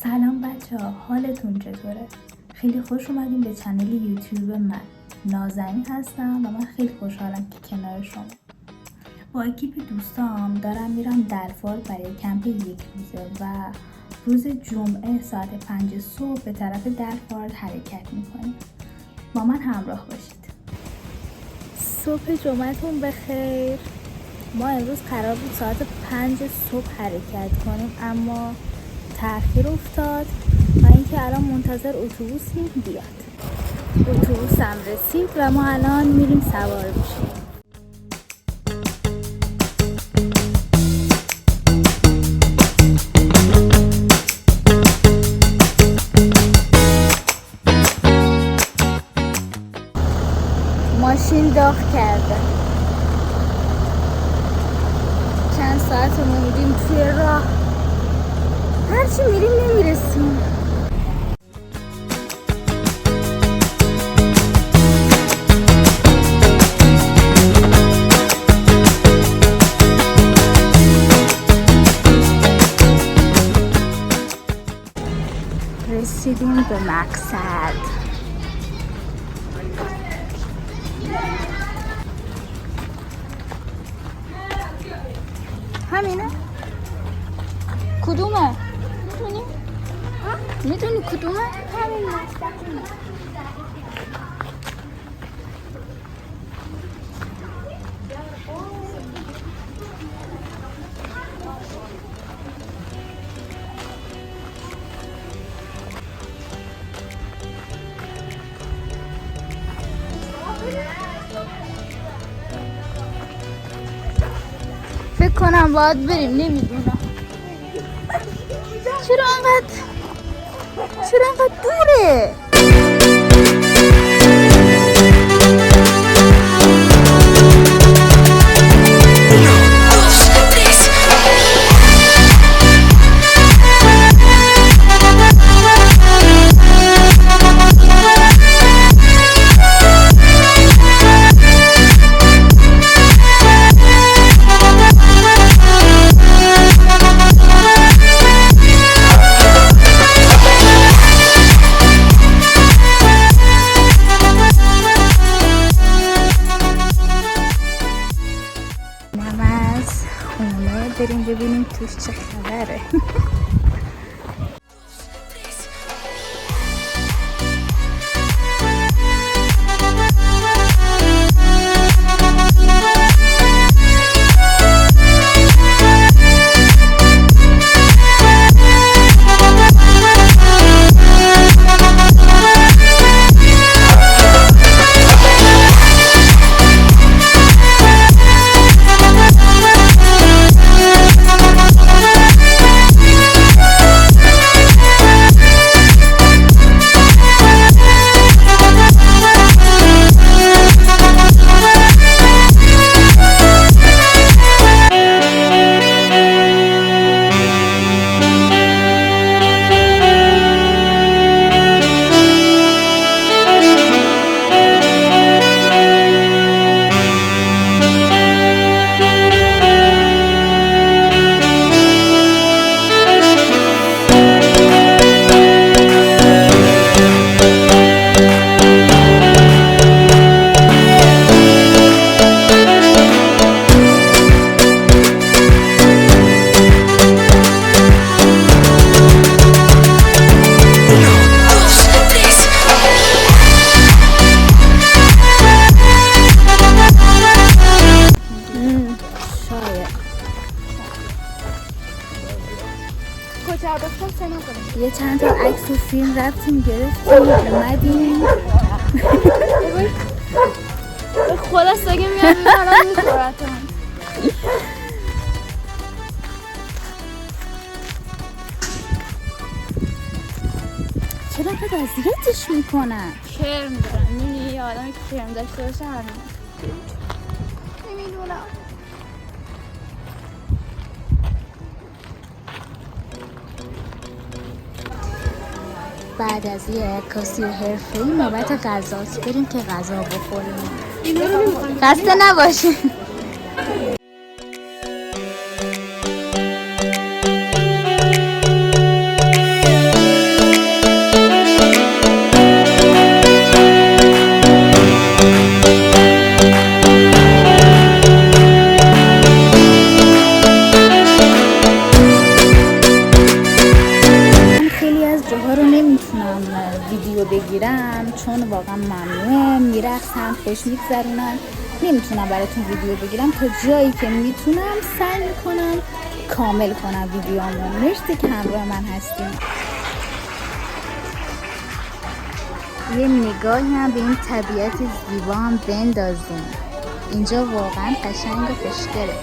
سلام بچه ها، حالتون چطوره؟ خیلی خوش اومدیم به چنل یوتیوب من. نازنین هستم و من خیلی خوشحالم که کنار شما. با اکیپ دوستام دارم میرم درفال برای کمپ یک روزه و روز جمعه ساعت 5 صبح به طرف درفال حرکت میکنیم. با من همراه باشید. صبح جمعتون بخیر. ما امروز قرار بود ساعت 5 صبح حرکت کنیم اما تأخیر افتاد و اینکه الان منتظر اتوبوسیم بیاد. اتوبوس هم رسید و ما الان میریم سوار بشیم. ماشین داغ کرده. چند ساعت موندیم توی راه. هرچی میریم نمیرسیم. رسیدیم به مقصد. همینه؟ کدومه؟ میدونی کدومه؟ همین مستقیم. فکر کنم باید بریم، نمیدونم چرا انقدر دوره؟ بریم ببینیم توش چه خبره. یه چند تا عکس و فیلم رفتیم گرفتیم اومدیم. به خدا سگه میاد میکنم میخورتون. چرا قد اذیتش میکنن؟ کرم دارن. میبینی یه آدمی که کرم داشته باشه همین. نمیدونم. بعد از یه عکاسی حرفه‌ای نوبت غذاست. بریم که غذا بخوریم. خسته نباشین. بگیرم چون واقعا ممنوعه، میرقصن، خوش میگذرونن. نمیتونم براتون ویدیو بگیرم، تا جایی که میتونم سعی میکنم کامل کنم ویدیوامو. مرسی که همراه من هستین. یه نگاهی هم به این طبیعت زیبا هم بندازیم. اینجا واقعا قشنگ و خوشگله.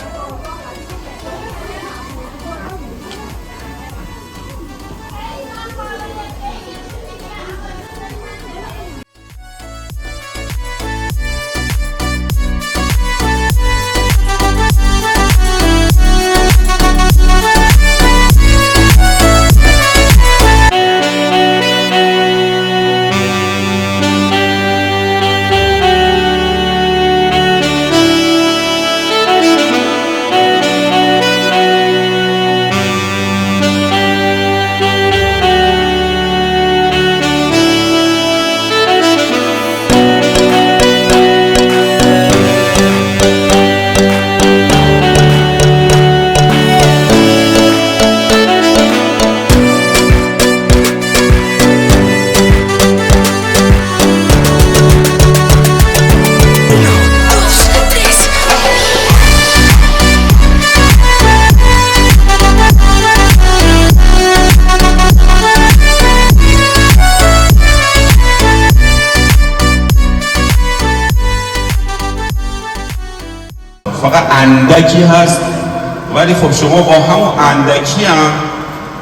فقط اندکی هست، ولی خب شما با همون اندکی هم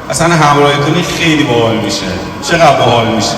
اصلا همراهی کنی خیلی باحال میشه. چقدر باحال میشه.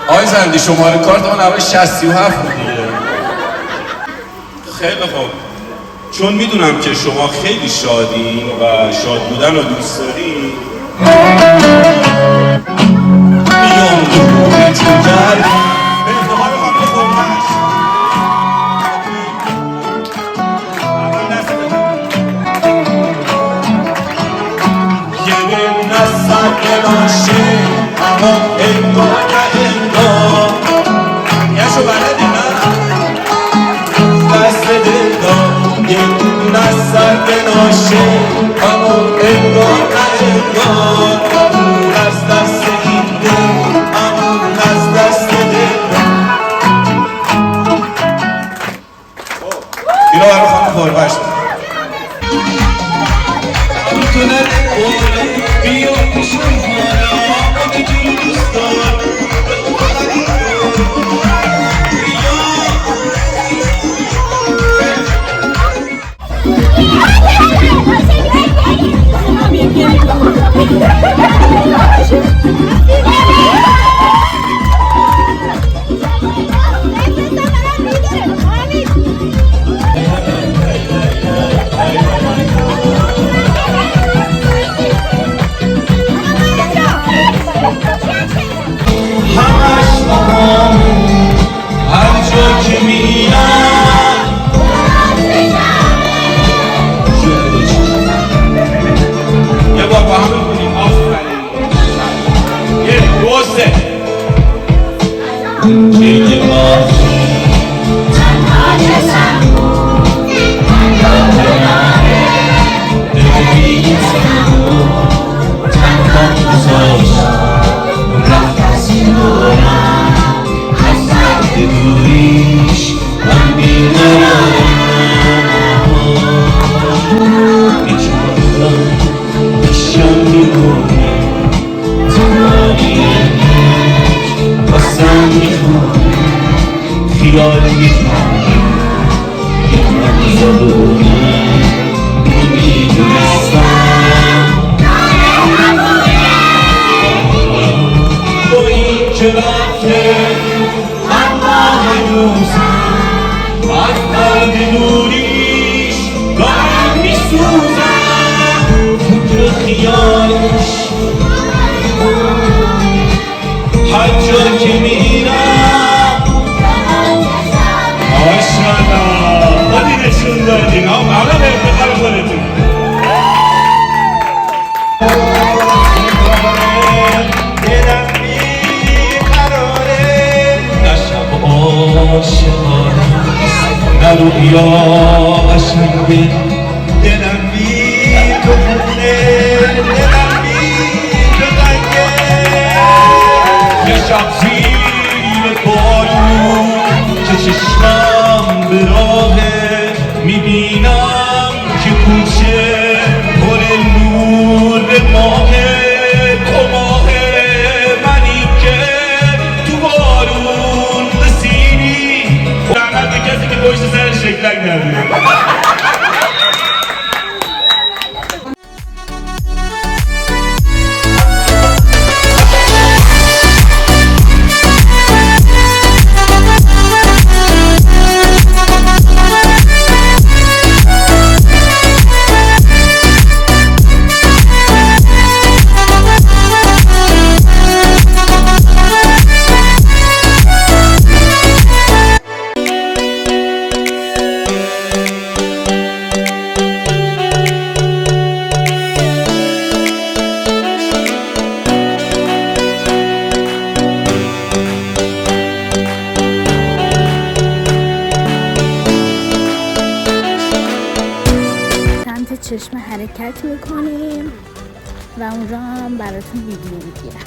آقای زندی شماره کارت اون اول 67 بود دیگه. خیلی خوب، چون میدونم که شما خیلی شادی و شاد بودن رو دوست داری، میام دوری تو قلب به افتخار خانم خورمش یه دل نستم نباشه اما انگار نه انگار یشو بلدی نه دست دل دار یه دل نستم نباشه اما انگار نه انگار اون از دست این دل اما از دست دل اینو برای خانم خوربش میتونه بیا پیشم حالا که تو رو دوست دار که رفته اما هنوزم از درد دوریش دارم میسوزم فکر خیالش هر جا که میرم ماشاءالله خودی نشون دادین همه به افتخار خودتون دلم بیقراره نه شب عاشقانه‌ست نه رویا قشنگه دلم بی تو خونه دلم بی تو تنگه یه شب زیر بارون که چشمم به راهه میبینم که کوچه پر نور ماهه تو ماهه منی که تو بارون رسیدی لعنت کسی که پشت سر شکلک نداره چشم حرکت میکنیم و اونجا هم براتون ویدیو میگیرم.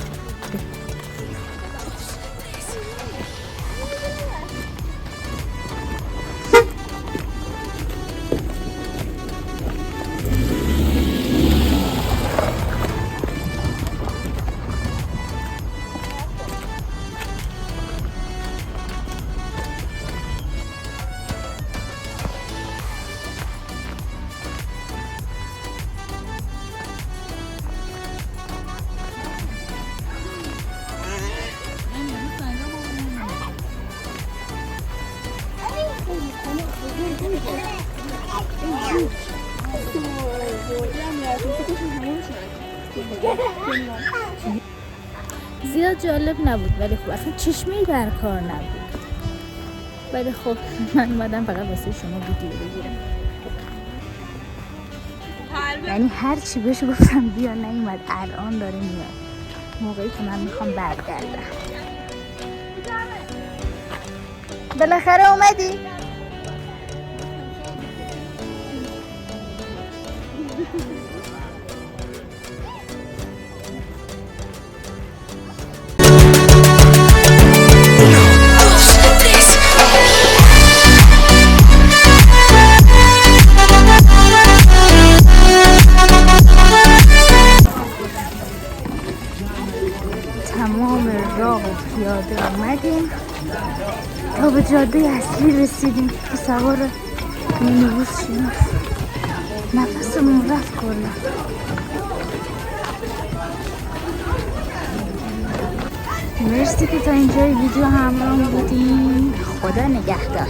زیاد جالب نبود ولی خب اصلا چشمه‌ای در کار نبود، ولی خب من اومدم فقط واسه شما ویدیو بگیرم. یعنی هر چی بهش گفتم بیا نیومد، الان داره میاد موقعی که من میخوام برگردم. بالاخره اومدی؟ تمام راه پیاده آمدیم تا به جاده اصلی رسیدیم که سوار مینیبوس شدیم. نفسمون رفت کلا. مرسی که تا اینجای ویدیو همراه بودین. خدا نگهدار.